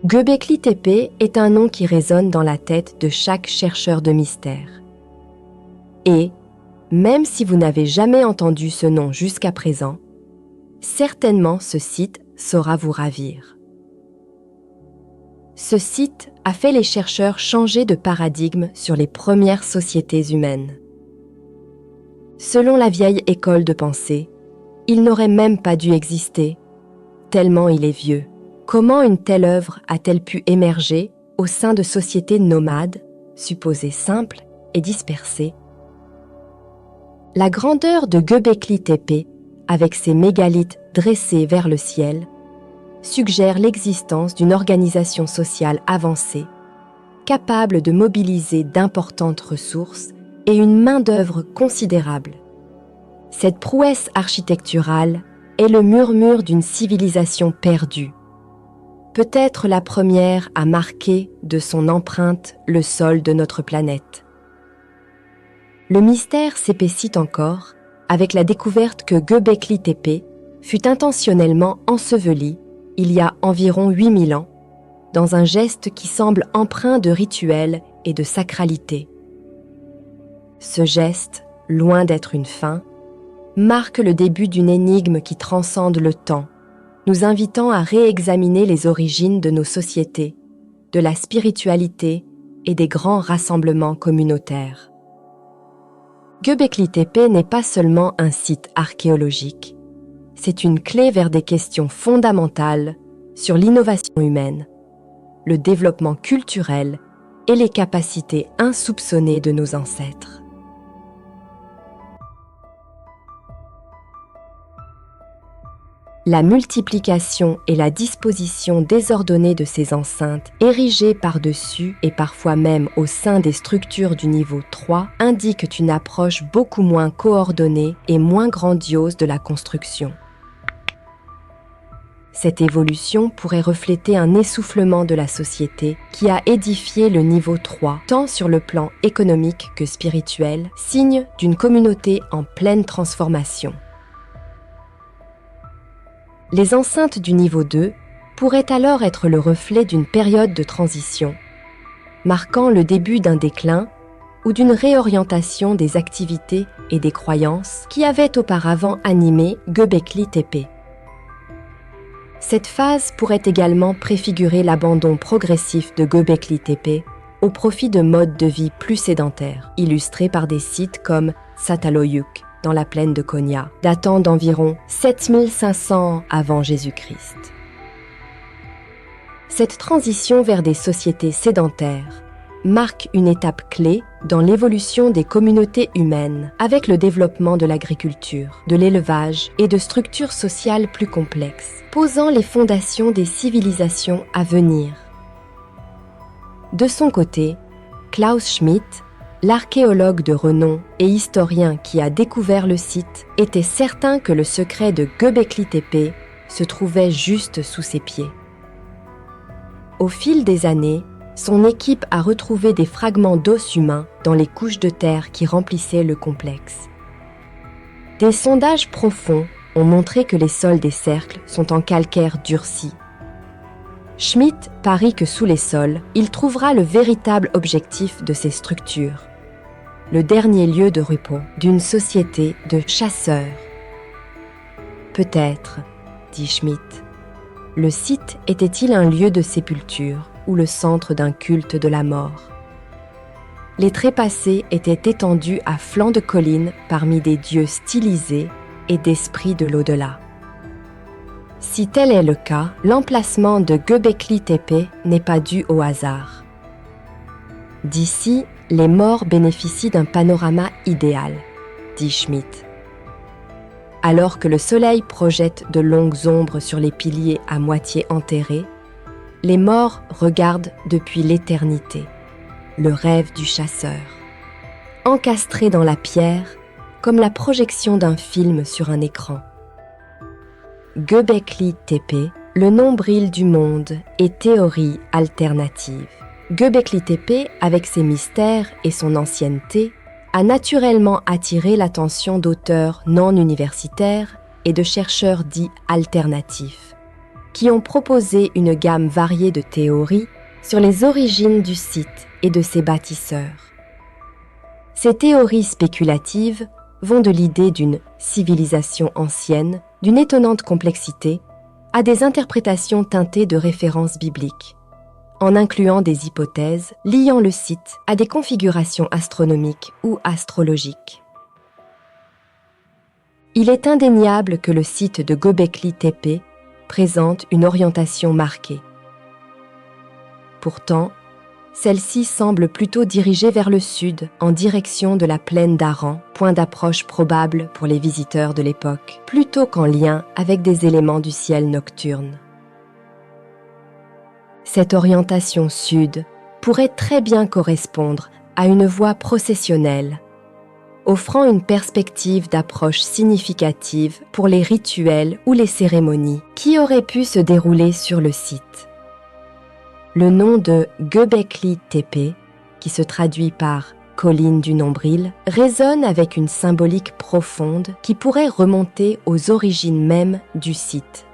Göbekli Tepe est un nom qui résonne dans la tête de chaque chercheur de mystère. Et, même si vous n'avez jamais entendu ce nom jusqu'à présent, certainement ce site saura vous ravir. Ce site a fait les chercheurs changer de paradigme sur les premières sociétés humaines. Selon la vieille école de pensée, il n'aurait même pas dû exister, tellement il est vieux. Comment une telle œuvre a-t-elle pu émerger au sein de sociétés nomades, supposées simples et dispersées? La grandeur de Göbekli Tepe, avec ses mégalithes dressés vers le ciel, suggère l'existence d'une organisation sociale avancée, capable de mobiliser d'importantes ressources et une main-d'œuvre considérable. Cette prouesse architecturale est le murmure d'une civilisation perdue, peut-être la première à marquer de son empreinte le sol de notre planète. Le mystère s'épaissit encore avec la découverte que Göbekli Tepe fut intentionnellement enseveli il y a environ 8000 ans, dans un geste qui semble empreint de rituel et de sacralité. Ce geste, loin d'être une fin, marque le début d'une énigme qui transcende le temps, nous invitant à réexaminer les origines de nos sociétés, de la spiritualité et des grands rassemblements communautaires. Göbekli Tepe n'est pas seulement un site archéologique, c'est une clé vers des questions fondamentales sur l'innovation humaine, le développement culturel et les capacités insoupçonnées de nos ancêtres. La multiplication et la disposition désordonnée de ces enceintes, érigées par-dessus et parfois même au sein des structures du niveau 3, indiquent une approche beaucoup moins coordonnée et moins grandiose de la construction. Cette évolution pourrait refléter un essoufflement de la société qui a édifié le niveau 3, tant sur le plan économique que spirituel, signe d'une communauté en pleine transformation. Les enceintes du niveau 2 pourraient alors être le reflet d'une période de transition, marquant le début d'un déclin ou d'une réorientation des activités et des croyances qui avaient auparavant animé Göbekli Tepe. Cette phase pourrait également préfigurer l'abandon progressif de Göbekli Tepe au profit de modes de vie plus sédentaires, illustrés par des sites comme Çatalhöyük, dans la plaine de Konya, datant d'environ 7500 avant Jésus-Christ. Cette transition vers des sociétés sédentaires marque une étape clé dans l'évolution des communautés humaines avec le développement de l'agriculture, de l'élevage et de structures sociales plus complexes, posant les fondations des civilisations à venir. De son côté, Klaus Schmidt, l'archéologue de renom et historien qui a découvert le site, était certain que le secret de Göbekli Tepe se trouvait juste sous ses pieds. Au fil des années, son équipe a retrouvé des fragments d'os humains dans les couches de terre qui remplissaient le complexe. Des sondages profonds ont montré que les sols des cercles sont en calcaire durci. Schmidt parie que sous les sols, il trouvera le véritable objectif de ces structures, le dernier lieu de repos d'une société de chasseurs. Peut-être, dit Schmidt, le site était-il un lieu de sépulture ou le centre d'un culte de la mort. Les trépassés étaient étendus à flanc de colline parmi des dieux stylisés et d'esprits de l'au-delà. Si tel est le cas, l'emplacement de Göbekli Tepe n'est pas dû au hasard. D'ici, les morts bénéficient d'un panorama idéal, dit Schmidt. Alors que le soleil projette de longues ombres sur les piliers à moitié enterrés, les morts regardent depuis l'éternité, le rêve du chasseur. Encastré dans la pierre, comme la projection d'un film sur un écran. Göbekli Tepe, le nombril du monde et théorie alternative. Göbekli Tepe, avec ses mystères et son ancienneté, a naturellement attiré l'attention d'auteurs non universitaires et de chercheurs dits alternatifs, qui ont proposé une gamme variée de théories sur les origines du site et de ses bâtisseurs. Ces théories spéculatives vont de l'idée d'une civilisation ancienne, d'une étonnante complexité, à des interprétations teintées de références bibliques, en incluant des hypothèses liant le site à des configurations astronomiques ou astrologiques. Il est indéniable que le site de Göbekli Tepe présente une orientation marquée. Pourtant, celle-ci semble plutôt dirigée vers le sud, en direction de la plaine d'Aran, point d'approche probable pour les visiteurs de l'époque, plutôt qu'en lien avec des éléments du ciel nocturne. Cette orientation sud pourrait très bien correspondre à une voie processionnelle, offrant une perspective d'approche significative pour les rituels ou les cérémonies qui auraient pu se dérouler sur le site. Le nom de Göbekli Tepe, qui se traduit par « colline du nombril », résonne avec une symbolique profonde qui pourrait remonter aux origines mêmes du site.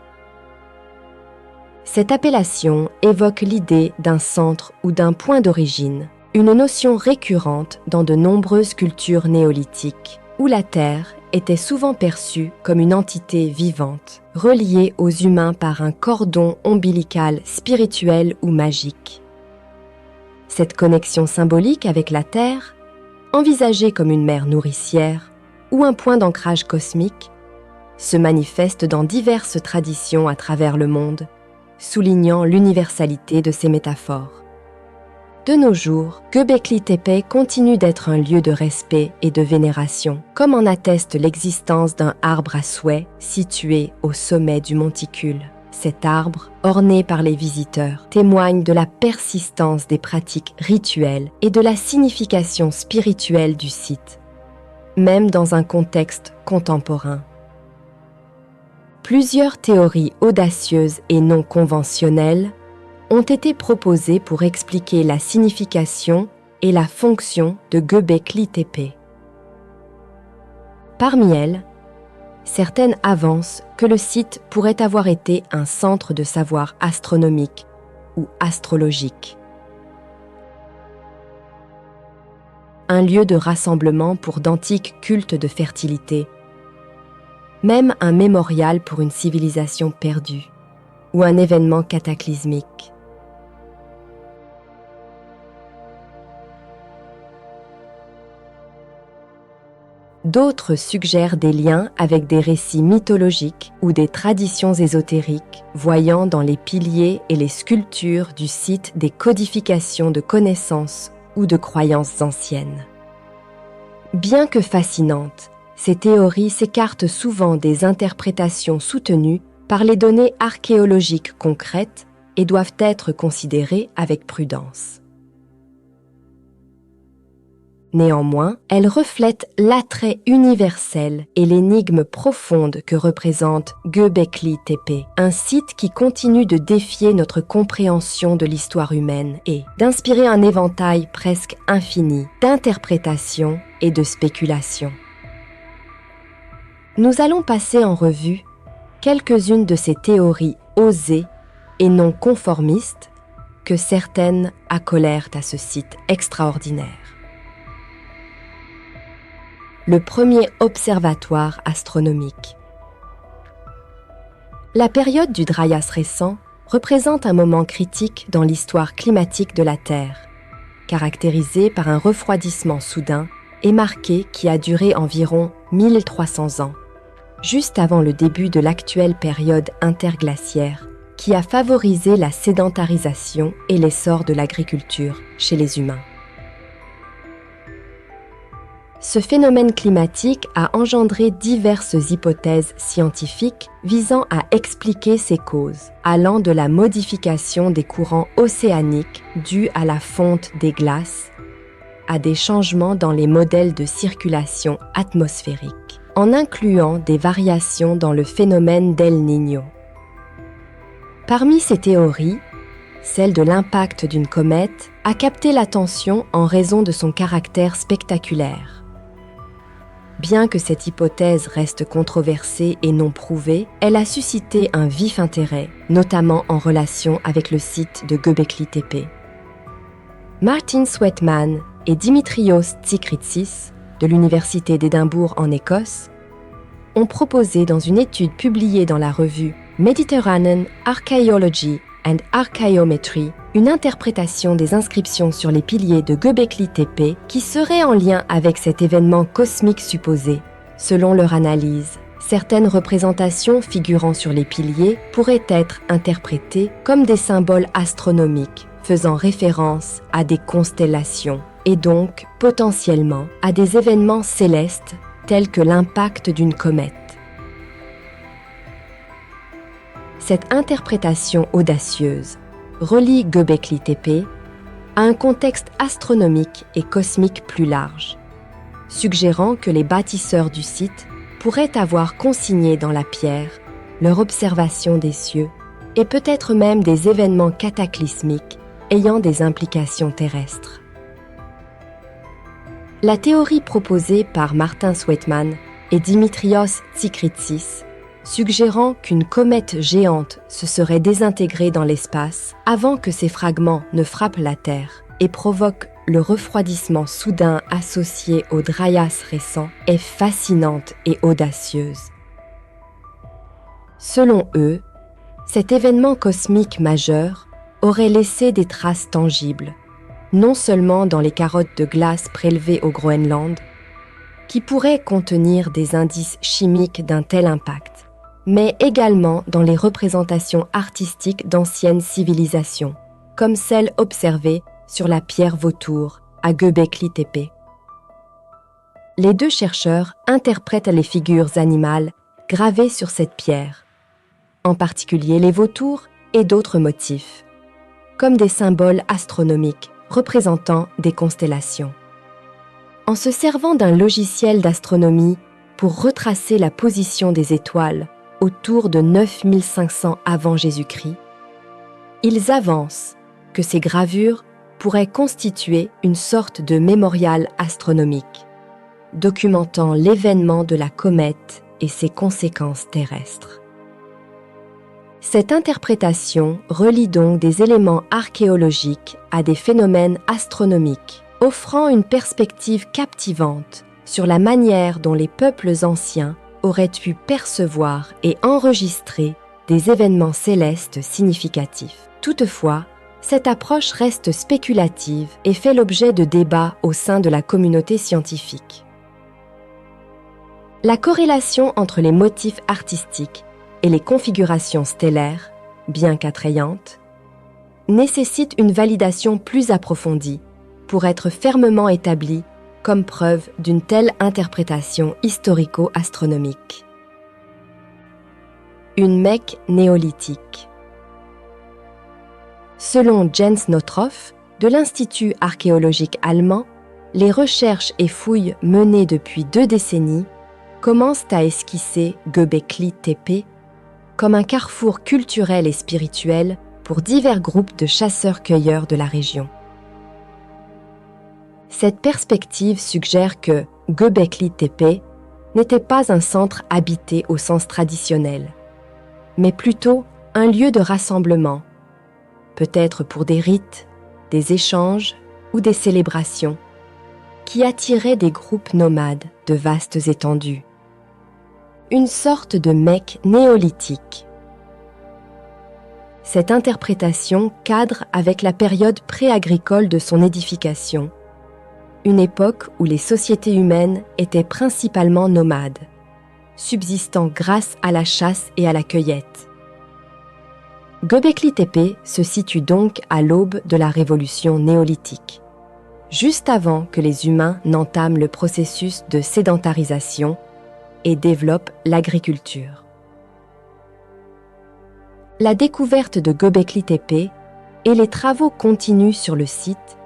Cette appellation évoque l'idée d'un centre ou d'un point d'origine, une notion récurrente dans de nombreuses cultures néolithiques, où la Terre était souvent perçue comme une entité vivante, reliée aux humains par un cordon ombilical spirituel ou magique. Cette connexion symbolique avec la Terre, envisagée comme une mère nourricière ou un point d'ancrage cosmique, se manifeste dans diverses traditions à travers le monde, soulignant l'universalité de ces métaphores. De nos jours, Göbekli Tepe continue d'être un lieu de respect et de vénération, comme en atteste l'existence d'un arbre à souhait situé au sommet du monticule. Cet arbre, orné par les visiteurs, témoigne de la persistance des pratiques rituelles et de la signification spirituelle du site, même dans un contexte contemporain. Plusieurs théories audacieuses et non conventionnelles ont été proposées pour expliquer la signification et la fonction de Göbekli Tepe. Parmi elles, certaines avancent que le site pourrait avoir été un centre de savoir astronomique ou astrologique. Un lieu de rassemblement pour d'antiques cultes de fertilité, même un mémorial pour une civilisation perdue ou un événement cataclysmique. D'autres suggèrent des liens avec des récits mythologiques ou des traditions ésotériques, voyant dans les piliers et les sculptures du site des codifications de connaissances ou de croyances anciennes. Bien que fascinantes, ces théories s'écartent souvent des interprétations soutenues par les données archéologiques concrètes et doivent être considérées avec prudence. Néanmoins, elles reflètent l'attrait universel et l'énigme profonde que représente Göbekli Tepe, un site qui continue de défier notre compréhension de l'histoire humaine et d'inspirer un éventail presque infini d'interprétations et de spéculations. Nous allons passer en revue quelques-unes de ces théories osées et non conformistes que certaines accolèrent à ce site extraordinaire. Le premier observatoire astronomique. La période du Dryas récent représente un moment critique dans l'histoire climatique de la Terre, caractérisé par un refroidissement soudain et marqué qui a duré environ 1300 ans, juste avant le début de l'actuelle période interglaciaire, qui a favorisé la sédentarisation et l'essor de l'agriculture chez les humains. Ce phénomène climatique a engendré diverses hypothèses scientifiques visant à expliquer ses causes, allant de la modification des courants océaniques dus à la fonte des glaces à des changements dans les modèles de circulation atmosphérique, en incluant des variations dans le phénomène d'El Niño. Parmi ces théories, celle de l'impact d'une comète a capté l'attention en raison de son caractère spectaculaire. Bien que cette hypothèse reste controversée et non prouvée, elle a suscité un vif intérêt, notamment en relation avec le site de Göbekli Tepe. Martin Sweatman et Dimitrios Tsikritsis, de l'Université d'Édimbourg en Écosse, ont proposé dans une étude publiée dans la revue Mediterranean Archaeology and Archaeometry une interprétation des inscriptions sur les piliers de Göbekli Tepe qui serait en lien avec cet événement cosmique supposé. Selon leur analyse, certaines représentations figurant sur les piliers pourraient être interprétées comme des symboles astronomiques faisant référence à des constellations et donc potentiellement à des événements célestes tels que l'impact d'une comète. Cette interprétation audacieuse relie Göbekli Tepe à un contexte astronomique et cosmique plus large, suggérant que les bâtisseurs du site pourraient avoir consigné dans la pierre leur observation des cieux et peut-être même des événements cataclysmiques ayant des implications terrestres. La théorie proposée par Martin Sweatman et Dimitrios Tsikritsis, suggérant qu'une comète géante se serait désintégrée dans l'espace avant que ses fragments ne frappent la Terre et provoquent le refroidissement soudain associé au Dryas récent, est fascinante et audacieuse. Selon eux, cet événement cosmique majeur aurait laissé des traces tangibles, non seulement dans les carottes de glace prélevées au Groenland, qui pourraient contenir des indices chimiques d'un tel impact, mais également dans les représentations artistiques d'anciennes civilisations, comme celles observées sur la pierre vautour à Göbekli Tepe. Les deux chercheurs interprètent les figures animales gravées sur cette pierre, en particulier les vautours et d'autres motifs, comme des symboles astronomiques représentant des constellations. En se servant d'un logiciel d'astronomie pour retracer la position des étoiles autour de 9500 avant Jésus-Christ, ils avancent que ces gravures pourraient constituer une sorte de mémorial astronomique, documentant l'événement de la comète et ses conséquences terrestres. Cette interprétation relie donc des éléments archéologiques à des phénomènes astronomiques, offrant une perspective captivante sur la manière dont les peuples anciens auraient pu percevoir et enregistrer des événements célestes significatifs. Toutefois, cette approche reste spéculative et fait l'objet de débats au sein de la communauté scientifique. La corrélation entre les motifs artistiques et les configurations stellaires, bien qu'attrayantes, nécessite une validation plus approfondie pour être fermement établie comme preuve d'une telle interprétation historico-astronomique. Une Mecque néolithique. Selon Jens Nothoff, de l'Institut archéologique allemand, les recherches et fouilles menées depuis 2 décennies commencent à esquisser Göbekli Tepe comme un carrefour culturel et spirituel pour divers groupes de chasseurs-cueilleurs de la région. Cette perspective suggère que Göbekli Tepe n'était pas un centre habité au sens traditionnel, mais plutôt un lieu de rassemblement, peut-être pour des rites, des échanges ou des célébrations, qui attiraient des groupes nomades de vastes étendues. Une sorte de Mecque néolithique. Cette interprétation cadre avec la période pré-agricole de son édification, une époque où les sociétés humaines étaient principalement nomades, subsistant grâce à la chasse et à la cueillette. Göbekli Tepe se situe donc à l'aube de la révolution néolithique, juste avant que les humains n'entament le processus de sédentarisation et développent l'agriculture. La découverte de Göbekli Tepe et les travaux continus sur le site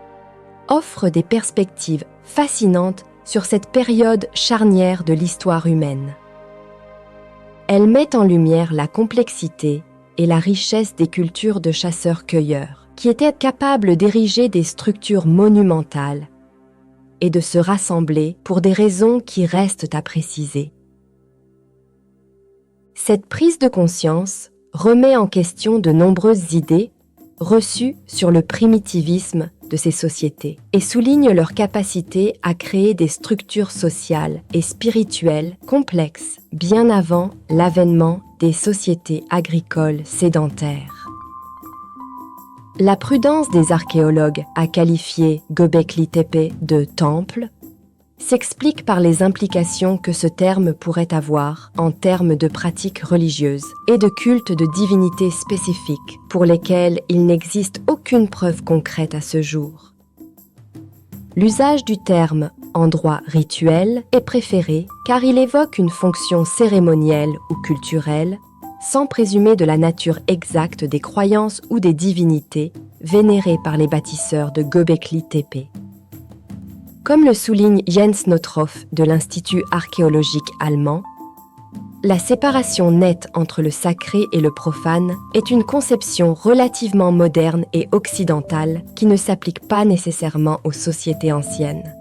offrent des perspectives fascinantes sur cette période charnière de l'histoire humaine. Elle met en lumière la complexité et la richesse des cultures de chasseurs-cueilleurs, qui étaient capables d'ériger des structures monumentales, et de se rassembler pour des raisons qui restent à préciser. Cette prise de conscience remet en question de nombreuses idées reçues sur le primitivisme de ces sociétés et souligne leur capacité à créer des structures sociales et spirituelles complexes bien avant l'avènement des sociétés agricoles sédentaires. La prudence des archéologues à qualifier Göbekli Tepe de temple s'explique par les implications que ce terme pourrait avoir en termes de pratiques religieuses et de cultes de divinités spécifiques pour lesquels il n'existe aucune preuve concrète à ce jour. L'usage du terme endroit rituel est préféré car il évoque une fonction cérémonielle ou culturelle sans présumer de la nature exacte des croyances ou des divinités vénérées par les bâtisseurs de Göbekli Tepe. Comme le souligne Jens Nothoff de l'Institut archéologique allemand, la séparation nette entre le sacré et le profane est une conception relativement moderne et occidentale qui ne s'applique pas nécessairement aux sociétés anciennes.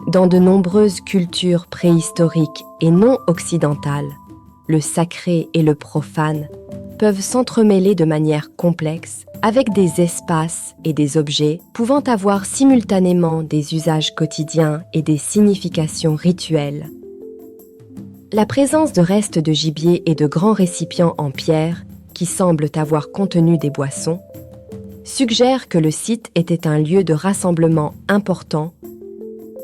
Dans de nombreuses cultures préhistoriques et non occidentales, le sacré et le profane peuvent s'entremêler de manière complexe avec des espaces et des objets pouvant avoir simultanément des usages quotidiens et des significations rituelles. La présence de restes de gibier et de grands récipients en pierre, qui semblent avoir contenu des boissons, suggère que le site était un lieu de rassemblement important.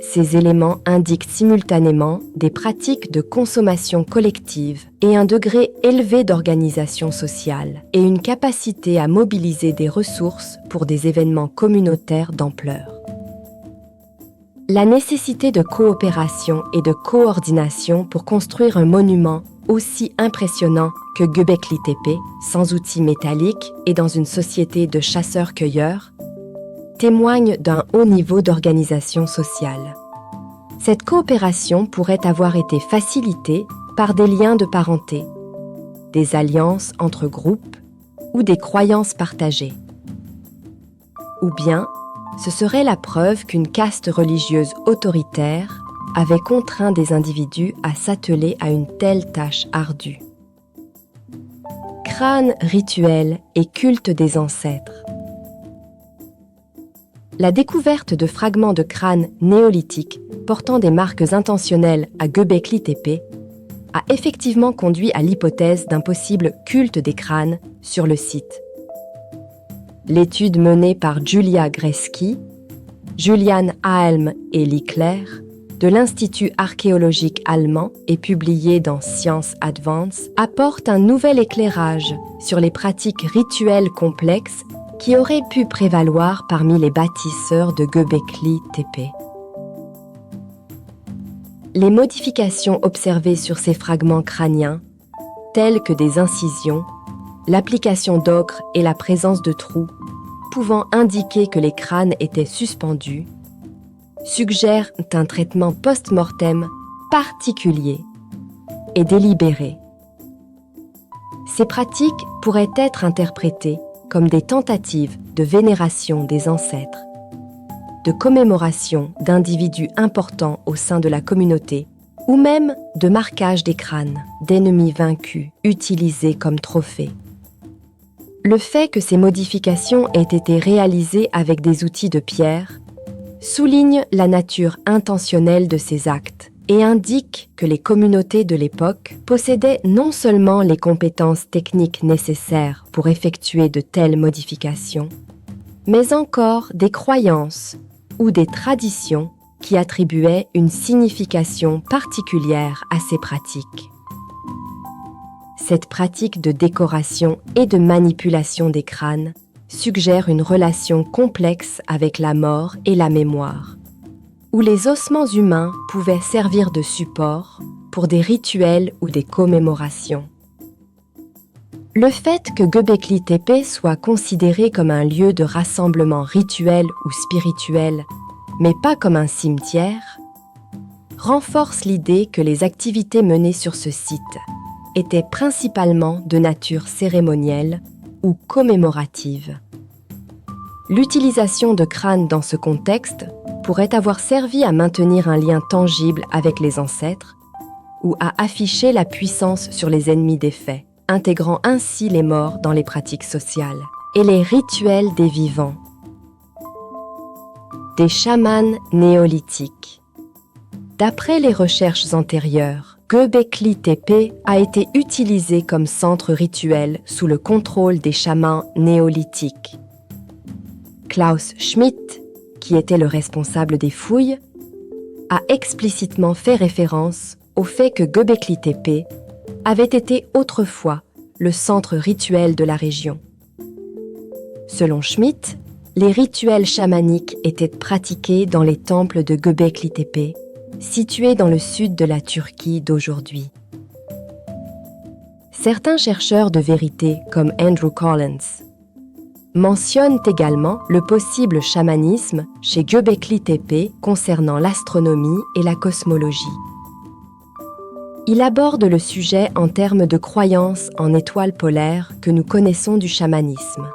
Ces éléments indiquent simultanément des pratiques de consommation collective et un degré élevé d'organisation sociale et une capacité à mobiliser des ressources pour des événements communautaires d'ampleur. La nécessité de coopération et de coordination pour construire un monument aussi impressionnant que Göbekli Tepe, sans outils métalliques et dans une société de chasseurs-cueilleurs, témoigne d'un haut niveau d'organisation sociale. Cette coopération pourrait avoir été facilitée par des liens de parenté, des alliances entre groupes ou des croyances partagées. Ou bien, ce serait la preuve qu'une caste religieuse autoritaire avait contraint des individus à s'atteler à une telle tâche ardue. Crâne rituel et culte des ancêtres. La découverte de fragments de crânes néolithiques portant des marques intentionnelles à Göbekli Tepe a effectivement conduit à l'hypothèse d'un possible culte des crânes sur le site. L'étude menée par Julia Gresky, Julian Ahelm et Lickler de l'Institut archéologique allemand et publiée dans Science Advance apporte un nouvel éclairage sur les pratiques rituelles complexes qui auraient pu prévaloir parmi les bâtisseurs de Göbekli Tepe. Les modifications observées sur ces fragments crâniens, telles que des incisions, l'application d'ocre et la présence de trous, pouvant indiquer que les crânes étaient suspendus, suggèrent un traitement post-mortem particulier et délibéré. Ces pratiques pourraient être interprétées comme des tentatives de vénération des ancêtres, de commémoration d'individus importants au sein de la communauté, ou même de marquage des crânes d'ennemis vaincus utilisés comme trophées. Le fait que ces modifications aient été réalisées avec des outils de pierre souligne la nature intentionnelle de ces actes et indique que les communautés de l'époque possédaient non seulement les compétences techniques nécessaires pour effectuer de telles modifications, mais encore des croyances ou des traditions qui attribuaient une signification particulière à ces pratiques. Cette pratique de décoration et de manipulation des crânes suggère une relation complexe avec la mort et la mémoire, où les ossements humains pouvaient servir de support pour des rituels ou des commémorations. Le fait que Göbekli Tepe soit considéré comme un lieu de rassemblement rituel ou spirituel, mais pas comme un cimetière, renforce l'idée que les activités menées sur ce site étaient principalement de nature cérémonielle ou commémorative. L'utilisation de crânes dans ce contexte pourrait avoir servi à maintenir un lien tangible avec les ancêtres ou à afficher la puissance sur les ennemis défaits, intégrant ainsi les morts dans les pratiques sociales et les rituels des vivants. Des chamans néolithiques. D'après les recherches antérieures, Göbekli Tepe a été utilisé comme centre rituel sous le contrôle des chamans néolithiques. Klaus Schmidt, qui était le responsable des fouilles, a explicitement fait référence au fait que Göbekli Tepe avait été autrefois le centre rituel de la région. Selon Schmidt, les rituels chamaniques étaient pratiqués dans les temples de Göbekli Tepe, situés dans le sud de la Turquie d'aujourd'hui. Certains chercheurs de vérité, comme Andrew Collins, mentionnent également le possible chamanisme chez Göbekli Tepe concernant l'astronomie et la cosmologie. Il aborde le sujet en termes de croyances en étoiles polaires que nous connaissons du chamanisme.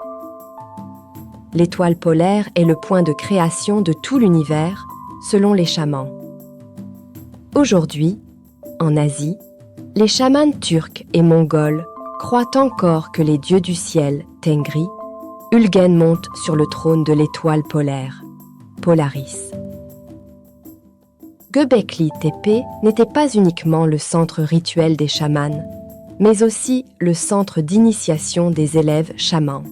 L'étoile polaire est le point de création de tout l'univers, selon les chamans. Aujourd'hui, en Asie, les chamans turcs et mongols croient encore que les dieux du ciel, Tengri, Ulgen monte sur le trône de l'étoile polaire, Polaris. Göbekli Tepe n'était pas uniquement le centre rituel des chamans, mais aussi le centre d'initiation des élèves chamans.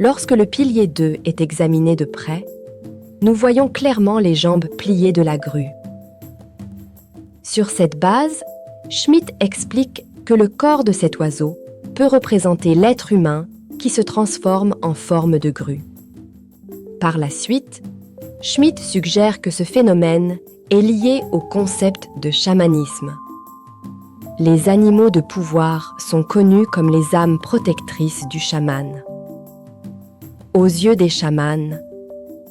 Lorsque le pilier 2 est examiné de près, nous voyons clairement les jambes pliées de la grue. Sur cette base, Schmidt explique que le corps de cet oiseau peut représenter l'être humain qui se transforme en forme de grue. Par la suite, Schmidt suggère que ce phénomène est lié au concept de chamanisme. Les animaux de pouvoir sont connus comme les âmes protectrices du chaman. Aux yeux des chamans,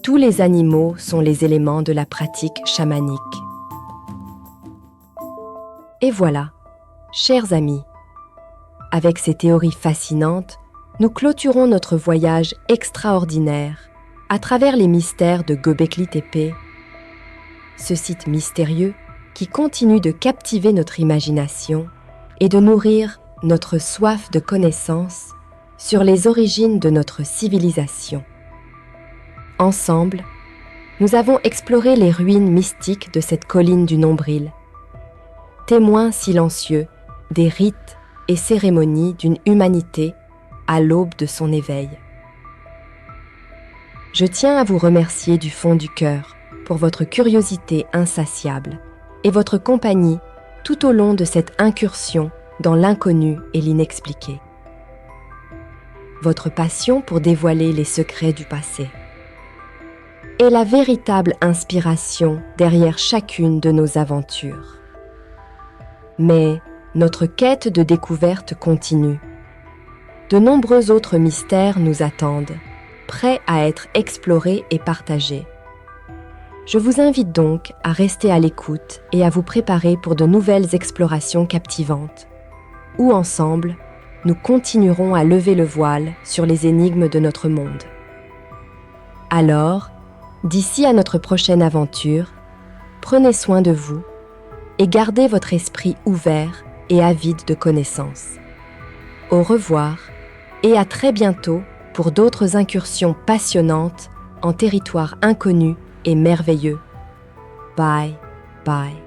tous les animaux sont les éléments de la pratique chamanique. Et voilà, chers amis, avec ces théories fascinantes, nous clôturons notre voyage extraordinaire à travers les mystères de Göbekli Tepe, ce site mystérieux qui continue de captiver notre imagination et de nourrir notre soif de connaissance sur les origines de notre civilisation. Ensemble, nous avons exploré les ruines mystiques de cette colline du Nombril, témoins silencieux des rites et cérémonies d'une humanité à l'aube de son éveil. Je tiens à vous remercier du fond du cœur pour votre curiosité insatiable et votre compagnie tout au long de cette incursion dans l'inconnu et l'inexpliqué. Votre passion pour dévoiler les secrets du passé est la véritable inspiration derrière chacune de nos aventures. Mais notre quête de découverte continue. De nombreux autres mystères nous attendent, prêts à être explorés et partagés. Je vous invite donc à rester à l'écoute et à vous préparer pour de nouvelles explorations captivantes, où ensemble, nous continuerons à lever le voile sur les énigmes de notre monde. Alors, d'ici à notre prochaine aventure, prenez soin de vous et gardez votre esprit ouvert et avide de connaissances. Au revoir et à très bientôt pour d'autres incursions passionnantes en territoire inconnu et merveilleux. Bye, bye.